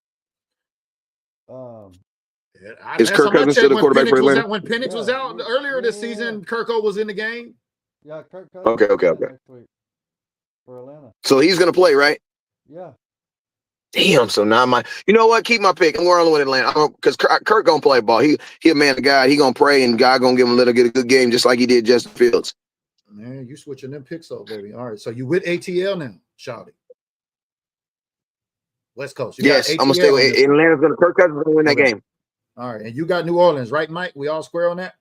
Is Last Kirk time I Cousins checked, still the when quarterback for Penix was Atlanta? out- When Penix was out earlier this season, Kirko was in the game. Yeah, Kirk Cousins. Okay. Next week for Atlanta. So he's gonna play, right? Yeah. Damn. So now you know what? Keep my pick. I'm going with Atlanta because Kirk gonna play ball. He a man of God. He gonna pray and God gonna give him get a good game just like he did Justin Fields. Man, you switching them picks up, baby. All right, so you with ATL now, Shawty. West Coast. You Yes, got I'm gonna stay ATL with in this. Atlanta's gonna. Kirk Cousins is gonna win that Okay. game. All right, and you got New Orleans, right, Mike? We all square on that?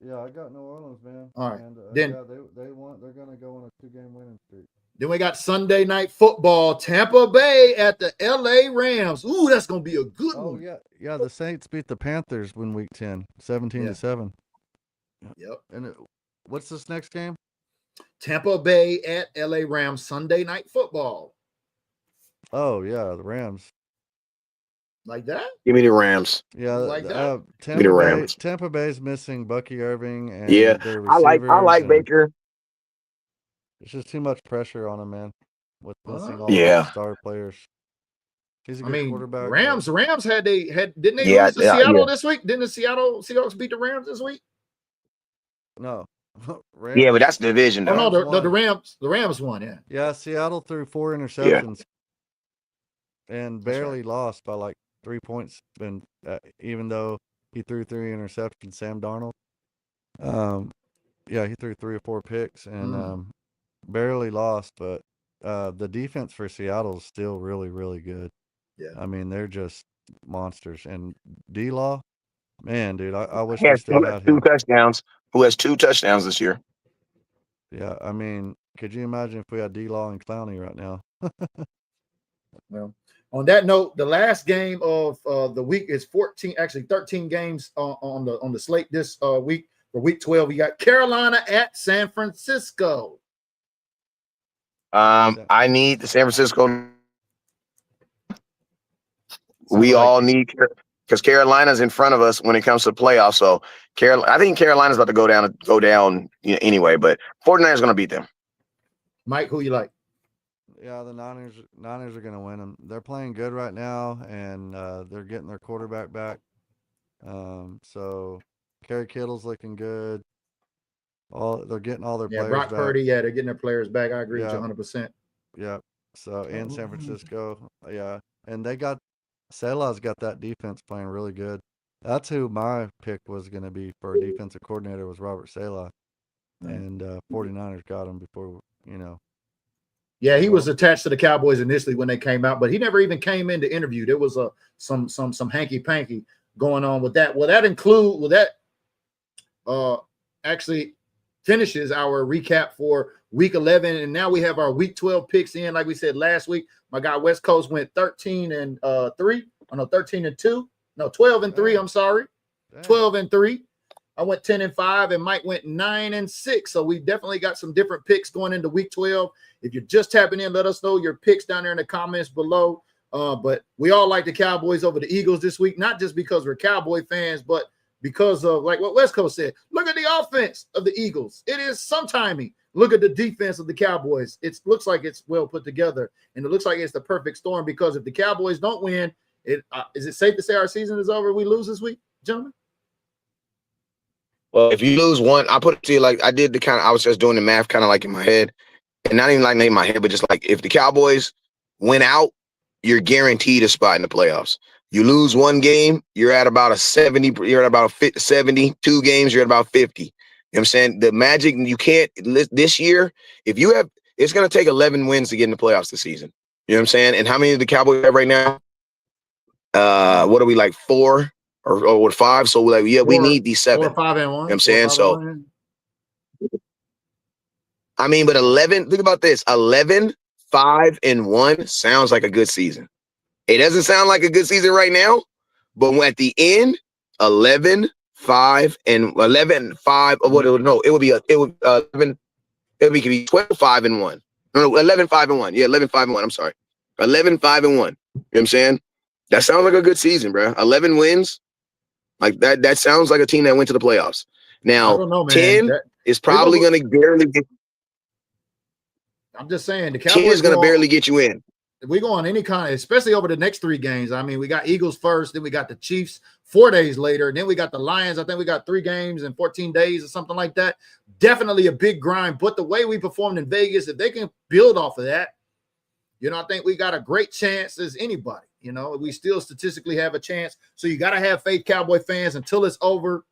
Yeah, I got New Orleans, man. All right. And, Then- yeah, they want. They're gonna go on a 2-game winning streak. Then we got Sunday night football, Tampa Bay at the LA Rams. Ooh, that's gonna be a good Oh one. yeah. The Saints beat the Panthers in Week 10, 17-7. Yep. And what's this next game? Tampa Bay at LA Rams, Sunday night football. Oh yeah, the Rams. Like that? Give me the Rams. Yeah, Like that? Give me the Rams. Tampa Bay's missing Bucky Irving Yeah, and their I receivers, like and Baker. it's just too much pressure on him, man. With missing all Yeah. the star players. He's a I good mean, quarterback. Rams didn't they Yeah, lose to yeah, Seattle yeah. this week? Didn't the Seattle Seahawks beat the Rams this week? No. Yeah, but that's the division Oh though. no, Rams won. the Rams won, yeah. Yeah, Seattle threw 4 Yeah. interceptions and That's right. barely lost by like 3 points. Even though he threw 3 interceptions, Sam Darnold. Yeah, he threw 3 or 4 picks and barely lost. But the defense for Seattle is still really, really good. Yeah. I mean, they're just monsters. And D-Law, man, dude, I wish He we has still had 2 him. touchdowns. Who has 2 touchdowns this year? Yeah, I mean, could you imagine if we had D-Law and Clowney right now? Well, on that note, the last game of the week is 13 games on the slate this week. For week 12, we got Carolina at San Francisco. I need the San Francisco. like- We all need, because Carolina's in front of us when it comes to playoffs. So I think Carolina's about to go down anyway, but 49ers going to beat them. Mike, who you like? Yeah, the Niners are going to win them. They're playing good right now, and they're getting their quarterback back. So Kerry Kittle's looking good. They're getting all their players Brock back. Purdy, they're getting their players back. I agree with you Yeah. 100%. Yeah. So in San Francisco, yeah, and Salah's got that defense playing really good. That's who my pick was going to be for a defensive coordinator, was Robert Saleh, and 49ers got him before, Yeah, he was attached to the Cowboys initially when they came out, but he never even came in to interview. There was some hanky panky going on with that. Will that actually finishes our recap for week 11, and now we have our week 12 picks in. Like we said last week, my guy West Coast went 13-3. Oh no, 13-2. No, 12-3. I'm sorry, 12-3. I went 10-5, and Mike went 9-6. So we definitely got some different picks going into week 12. If you're just tapping in, let us know your picks down there in the comments below. But we all like the Cowboys over the Eagles this week, not just because we're Cowboy fans, but because of, like what West Coast said, look at the offense of the Eagles. It is some timing. Look at the defense of the Cowboys. It looks like it's well put together, and it looks like it's the perfect storm, because if the Cowboys don't win, is it safe to say our season is over? We lose this week, gentlemen? Well, if you lose one, I put it to you like I did I was just doing the math kind of like in my head, and not even like in my head, but just like if the Cowboys win out, you're guaranteed a spot in the playoffs. You lose one game, you're at about 70. You're at about 72 games, you're at about 50. You know what I'm saying? The Magic, you can't this year. If you have, it's going to take 11 wins to get in the playoffs this season. You know what I'm saying? And how many do the Cowboys have right now? What are we, like 4 or 5? So we're like, yeah, we need these 7. 4, 5, and 1. You know what I'm saying? So, I mean, but 11. Think about this: 11, 5, and 1 sounds like a good season. It doesn't sound like a good season right now, but at the end, 11, 5, and 11, 5. It would be 11. It would be 12, 5, and 1. No, 11, 5, and 1. Yeah, 11, 5, and 1. I'm sorry, 11, 5, and 1. You know what I'm saying? That sounds like a good season, bro. 11 wins, like that. That sounds like a team that went to the playoffs. Now, I don't know, man. 10 is probably going to barely get. I'm just saying the 10 Cowboys is going to barely get you in. If we go on any kind of, especially over the next 3 games, I mean, we got Eagles first, then we got the Chiefs 4 days later, and then we got the Lions. I think we got 3 games in 14 days or something like that. Definitely a big grind. But the way we performed in Vegas, if they can build off of that, I think we got a great chance as anybody. We still statistically have a chance. So you got to have faith, Cowboy fans, until it's over.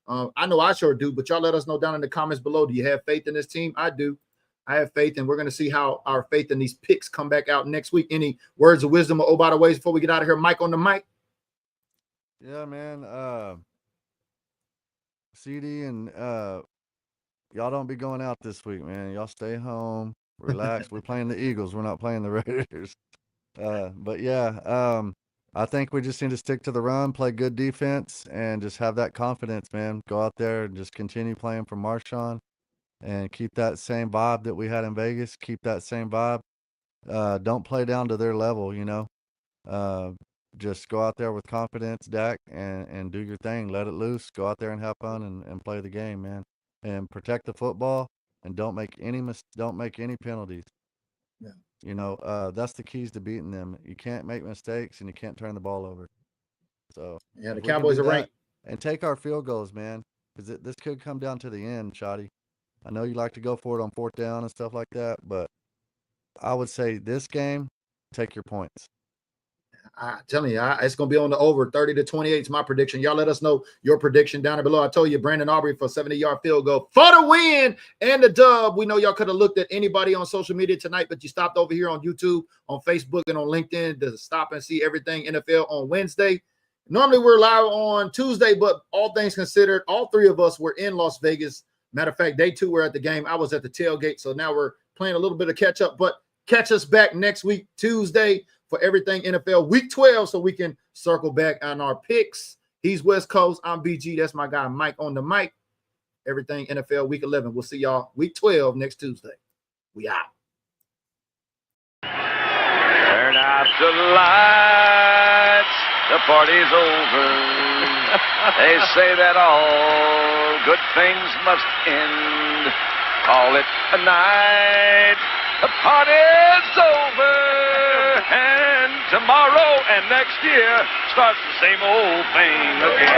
I know I sure do, but y'all let us know down in the comments below. Do you have faith in this team? I do. I have faith, and we're going to see how our faith in these picks come back out next week. Any words of wisdom? Oh, by the way, before we get out of here, Mike on the mic. Yeah, man. CD and y'all don't be going out this week, man. Y'all stay home, relax. We're playing the Eagles. We're not playing the Raiders. But yeah, I think we just need to stick to the run, play good defense, and just have that confidence, man. Go out there and just continue playing for Marshawn. And keep that same vibe that we had in Vegas. Keep that same vibe. Don't play down to their level, just go out there with confidence, Dak, and do your thing. Let it loose. Go out there and have fun and play the game, man. And protect the football and don't make any penalties. Yeah. You know, that's the keys to beating them. You can't make mistakes and you can't turn the ball over. So Yeah, the if we can Cowboys do are that ranked. and take our field goals, man, because this could come down to the end, Shotty. I know you like to go for it on 4th down and stuff like that, but I would say this game, take your points. I'm telling you, it's going to be on the over 30-28 is my prediction. Y'all let us know your prediction down there below. I told you, Brandon Aubrey for a 70-yard field goal for the win and the dub. We know y'all could have looked at anybody on social media tonight, but you stopped over here on YouTube, on Facebook, and on LinkedIn to stop and see everything NFL on Wednesday. Normally, we're live on Tuesday, but all things considered, all three of us were in Las Vegas. Matter of fact, day 2 we're at the game. I was at the tailgate, so now we're playing a little bit of catch-up, but catch us back next week, Tuesday, for everything NFL week 12, so we can circle back on our picks. He's West Coast. I'm BG. That's my guy, Mike, on the mic. Everything NFL week 11. We'll see y'all week 12 next Tuesday. We out. Turn out the lights. The party's over. They say that all good things must end. Call it a night. The party's over. And tomorrow and next year starts the same old thing again.